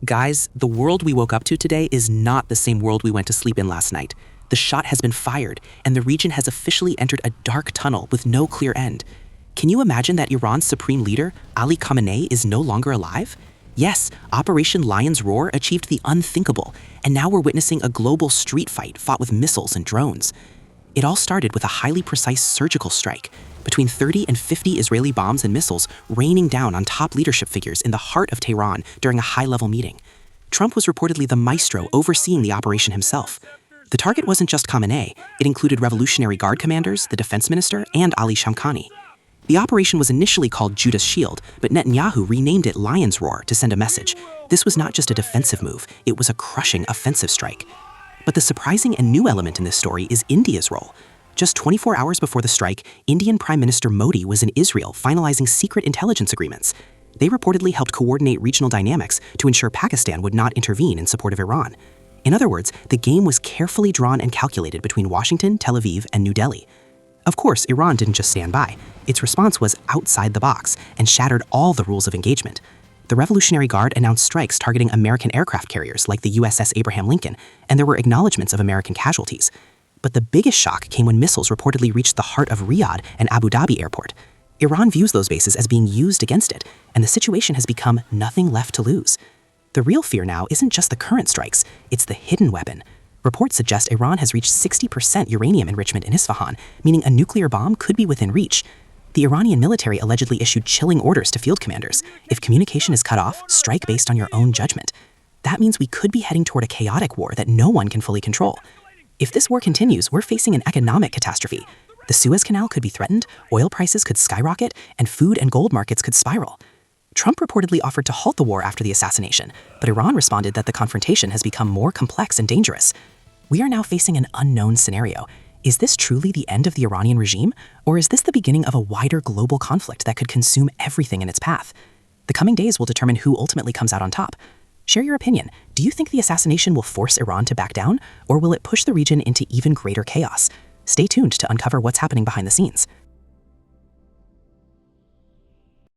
Guys, the world we woke up to today is not the same world we went to sleep in last night. The shot has been fired, and the region has officially entered a dark tunnel with no clear end. Can you imagine that Iran's supreme leader, Ali Khamenei, is no longer alive? Yes, Operation Lion's Roar achieved the unthinkable, and now we're witnessing a global street fight fought with missiles and drones. It all started with a highly precise surgical strike, between 30 and 50 Israeli bombs and missiles raining down on top leadership figures in the heart of Tehran during a high-level meeting. Trump was reportedly the maestro overseeing the operation himself. The target wasn't just Khamenei, it included Revolutionary Guard commanders, the defense minister, and Ali Shamkhani. The operation was initially called Judas Shield, but Netanyahu renamed it Lion's Roar to send a message. This was not just a defensive move, it was a crushing offensive strike. But the surprising and new element in this story is India's role. Just 24 hours before the strike, Indian Prime Minister Modi was in Israel finalizing secret intelligence agreements. They reportedly helped coordinate regional dynamics to ensure Pakistan would not intervene in support of Iran. In other words, the game was carefully drawn and calculated between Washington, Tel Aviv, and New Delhi. Of course, Iran didn't just stand by. Its response was outside the box and shattered all the rules of engagement. The Revolutionary Guard announced strikes targeting American aircraft carriers like the USS Abraham Lincoln, and there were acknowledgments of American casualties. But the biggest shock came when missiles reportedly reached the heart of Riyadh and Abu Dhabi Airport. Iran views those bases as being used against it, and the situation has become nothing left to lose. The real fear now isn't just the current strikes, it's the hidden weapon. Reports suggest Iran has reached 60% uranium enrichment in Isfahan, meaning a nuclear bomb could be within reach. The Iranian military allegedly issued chilling orders to field commanders. If communication is cut off, strike based on your own judgment. That means we could be heading toward a chaotic war that no one can fully control. If this war continues, we're facing an economic catastrophe. The Suez Canal could be threatened, oil prices could skyrocket, and food and gold markets could spiral. Trump reportedly offered to halt the war after the assassination, but Iran responded that the confrontation has become more complex and dangerous. We are now facing an unknown scenario. Is this truly the end of the Iranian regime, or is this the beginning of a wider global conflict that could consume everything in its path? The coming days will determine who ultimately comes out on top. Share your opinion. Do you think the assassination will force Iran to back down, or will it push the region into even greater chaos? Stay tuned to uncover what's happening behind the scenes.